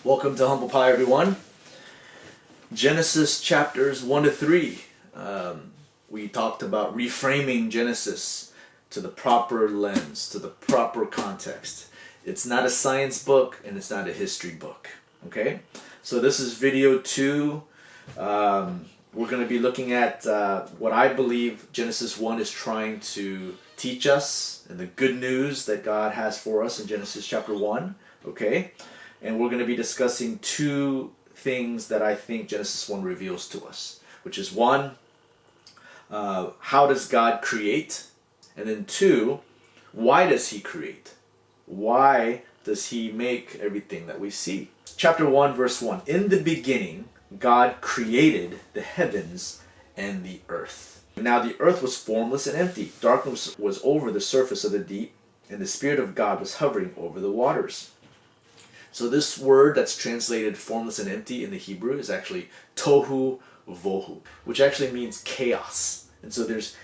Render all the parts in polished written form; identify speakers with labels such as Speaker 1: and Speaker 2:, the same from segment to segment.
Speaker 1: Welcome to Humble Pie, everyone. Genesis chapters 1 to 3. We talked about reframing Genesis to the proper lens, to the proper context. It's not a science book and it's not a history book. Okay? So this is video 2. We're going to be looking at what I believe Genesis 1 is trying to teach us and the good news that God has for us in Genesis chapter 1. Okay? And we're going to be discussing two things that I think Genesis 1 reveals to us, which is one, how does God create? And then two, why does He create? Why does He make everything that we see? Chapter 1, verse 1. In the beginning, God created the heavens and the earth. Now the earth was formless and empty. Darkness was over the surface of the deep, and the Spirit of God was hovering over the waters. So this word that's translated formless and empty in the Hebrew is actually tohu vohu, which actually means chaos. And so there's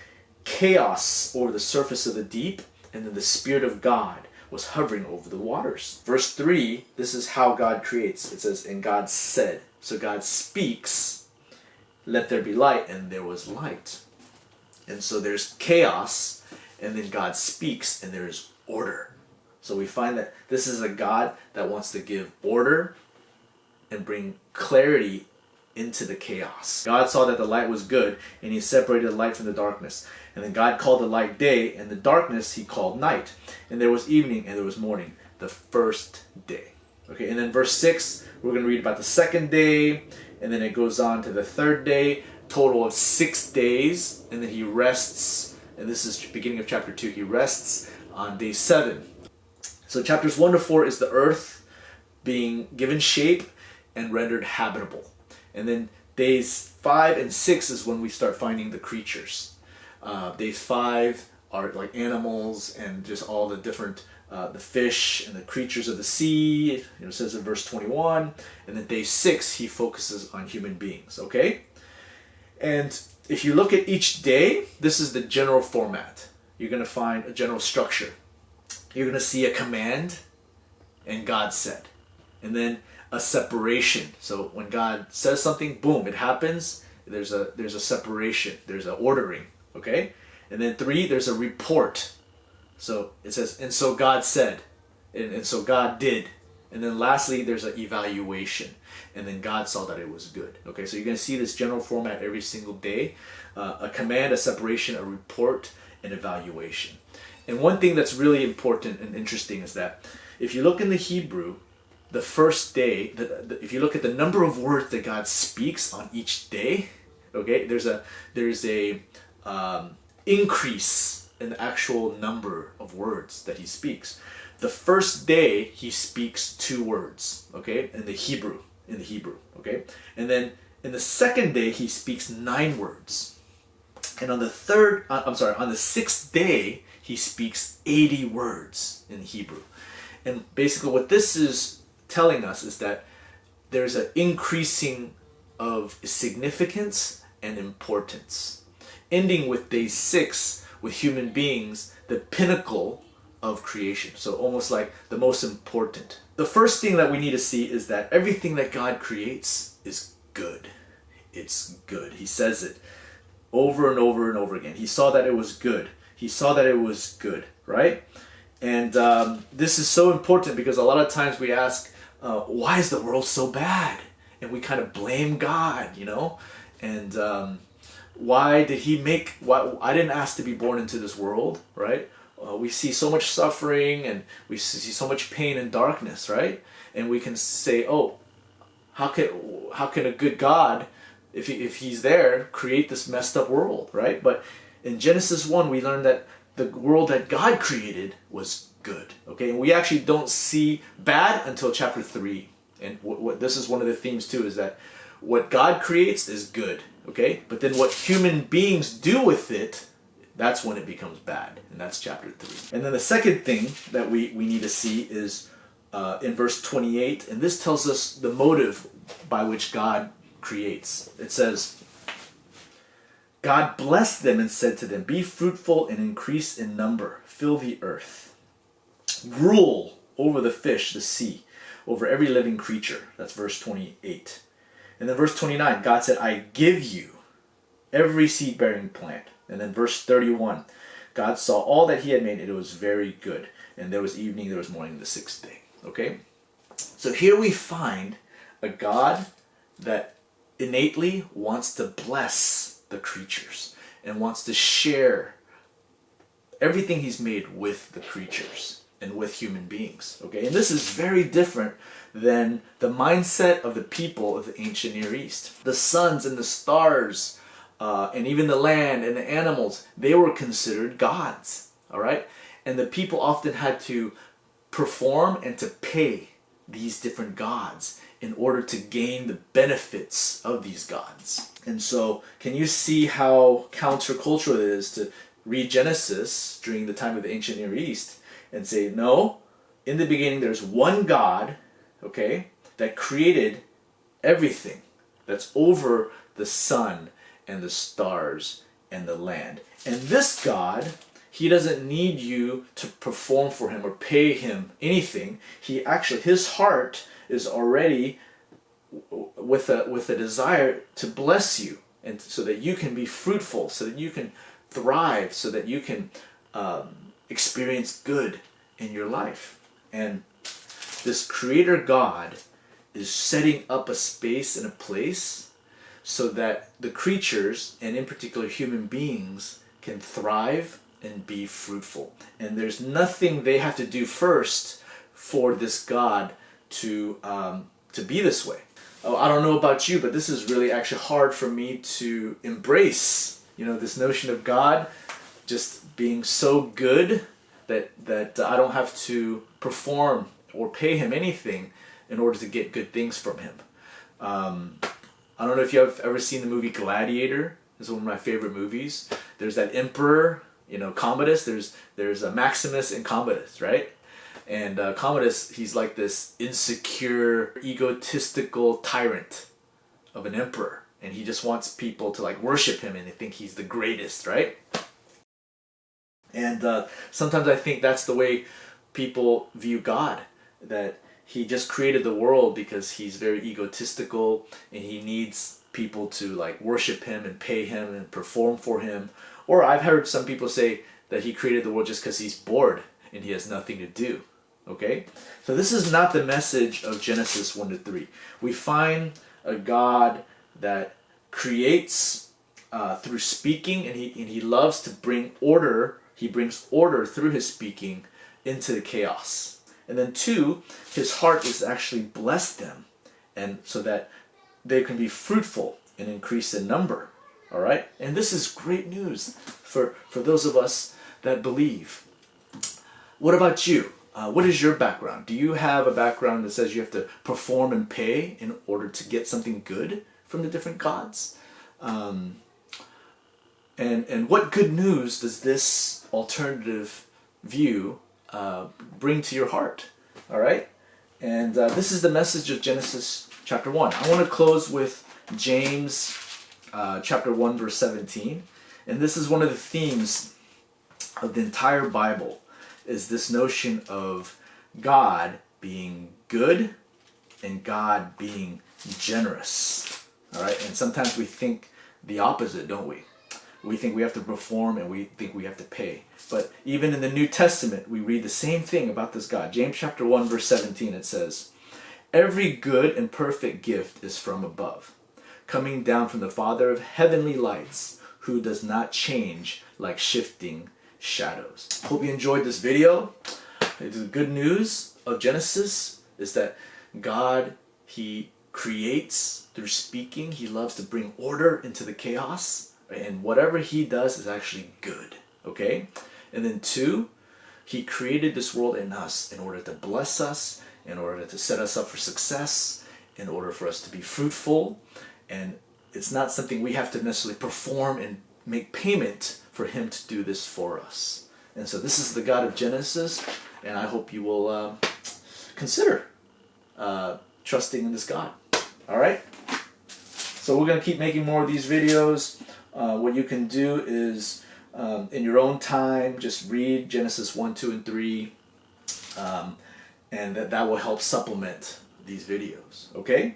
Speaker 1: chaos over the surface of the deep, and then the Spirit of God was hovering over the waters. Verse 3, this is how God creates. It says, and God said. So God speaks, let there be light, and there was light. And so there's chaos, and then God speaks, and there is order. So we find that this is a God that wants to give order and bring clarity into the chaos. God saw that the light was good, and He separated the light from the darkness. And then God called the light day, and the darkness He called night. And there was evening, and there was morning, the first day. Okay, and then verse 6, we're going to read about the second day, and then it goes on to the third day, total of 6 days, and then He rests, and this is beginning of chapter 2, He rests on day 7. So chapters 1 to 4 is the earth being given shape and rendered habitable. And then days 5 and 6 is when we start finding the creatures. Days 5 are like animals and just all the different, the fish and the creatures of the sea. It says in verse 21. And then day 6, he focuses on human beings. Okay? And if you look at each day, this is the general format. You're going to find a general structure. You're going to see a command, and God said. And then a separation. So when God says something, boom, it happens. There's a separation. There's an ordering. Okay? And then 3, there's a report. So it says, and so God said. And so God did. And then lastly, there's an evaluation. And then God saw that it was good. Okay, so you're going to see this general format every single day. A command, a separation, a report, an evaluation. And one thing that's really important and interesting is that if you look in the Hebrew, the first day, if you look at the number of words that God speaks on each day, okay, there's a increase in the actual number of words that He speaks. The first day He speaks 2 words, okay, in the Hebrew, okay, and then in the second day He speaks 9 words, and on the 6th day He speaks 80 words in Hebrew. And basically what this is telling us is that there's an increasing of significance and importance. Ending with day 6 with human beings, the pinnacle of creation. So almost like the most important. The first thing that we need to see is that everything that God creates is good. It's good. He says it over and over and over again. He saw that it was good. He saw that it was good, right? And this is so important because a lot of times we ask, why is the world so bad? And we kind of blame God, you know? And why did He make, I didn't ask to be born into this world, right? We see so much suffering and we see so much pain and darkness, right? And we can say, oh, how can a good God, if He's there, create this messed up world, right? But in Genesis 1, we learn that the world that God created was good. Okay, and we actually don't see bad until chapter 3. And what this is one of the themes too, is that what God creates is good. Okay, but then what human beings do with it, that's when it becomes bad. And that's chapter 3. And then the second thing that we need to see is in verse 28. And this tells us the motive by which God creates. It says, God blessed them and said to them, be fruitful and increase in number, fill the earth, rule over the fish, the sea, over every living creature. That's verse 28. And then verse 29, God said, I give you every seed-bearing plant. And then verse 31, God saw all that he had made, and it was very good. And there was evening, there was morning, the sixth day. Okay? So here we find a God that innately wants to bless the creatures and wants to share everything he's made with the creatures and with human beings. Okay? And this is very different than the mindset of the people of the ancient Near East. The suns and the stars, and even the land and the animals, they were considered gods. All right? And the people often had to perform and to pay these different gods in order to gain the benefits of these gods. And so, can you see how countercultural it is to read Genesis during the time of the ancient Near East and say, no, in the beginning there's one God, okay, that created everything that's over the sun and the stars and the land. And this God, he doesn't need you to perform for him or pay him anything. He actually, his heart is already with a desire to bless you, and so that you can be fruitful, so that you can thrive, so that you can experience good in your life. And this Creator God is setting up a space and a place so that the creatures, and in particular human beings, can thrive and be fruitful. And there's nothing they have to do first for this God to be this way. Oh, I don't know about you, but this is really actually hard for me to embrace. You know, this notion of God just being so good that I don't have to perform or pay him anything in order to get good things from him. I don't know if you have ever seen the movie Gladiator. It's one of my favorite movies. There's that emperor, you know, Commodus. There's a Maximus and Commodus, right? And Commodus, he's like this insecure, egotistical tyrant of an emperor. And he just wants people to like worship him and they think he's the greatest, right? And sometimes I think that's the way people view God. That he just created the world because he's very egotistical and he needs people to like worship him and pay him and perform for him. Or I've heard some people say that he created the world just because he's bored and he has nothing to do. Okay? So this is not the message of Genesis 1-3. We find a God that creates through speaking, and he loves to bring order. He brings order through his speaking into the chaos. And then 2, his heart is to actually bless them, and so that they can be fruitful and increase in number. All right? And this is great news for those of us that believe. What about you? What is your background? Do you have a background that says you have to perform and pay in order to get something good from the different gods? And what good news does this alternative view bring to your heart? All right? And this is the message of Genesis chapter 1. I want to close with James chapter 1, verse 17. And this is one of the themes of the entire Bible, is this notion of God being good and God being generous. All right? And sometimes we think the opposite, don't we? We think we have to perform and we think we have to pay. But even in the New Testament, we read the same thing about this God. James chapter 1, verse 17, it says, "Every good and perfect gift is from above, coming down from the Father of heavenly lights, who does not change like shifting shadows." Hope you enjoyed this video. The good news of Genesis is that God, he creates through speaking. He loves to bring order into the chaos. And whatever he does is actually good. Okay? And then 2, he created this world in us in order to bless us, in order to set us up for success, in order for us to be fruitful. And it's not something we have to necessarily perform and make payment for him to do this for us. And so this is the God of Genesis, and I hope you will consider trusting in this God. All right? So we're going to keep making more of these videos. What you can do is, in your own time, just read Genesis 1, 2, and 3, and that will help supplement these videos. Okay?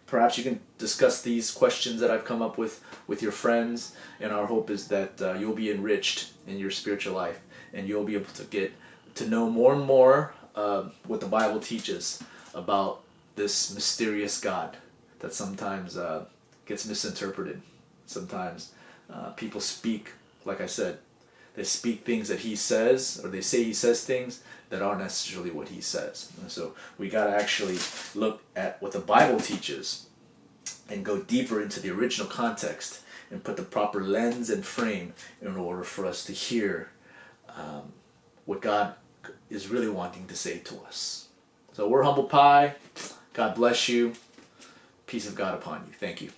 Speaker 1: Perhaps you can discuss these questions that I've come up with your friends, and our hope is that you'll be enriched in your spiritual life, and you'll be able to get to know more and more what the Bible teaches about this mysterious God that sometimes gets misinterpreted. Sometimes people speak, like I said, they speak things that he says, or they say he says things that aren't necessarily what he says. And so we got to actually look at what the Bible teaches and go deeper into the original context and put the proper lens and frame in order for us to hear what God is really wanting to say to us. So we're Humble Pie. God bless you. Peace of God upon you. Thank you.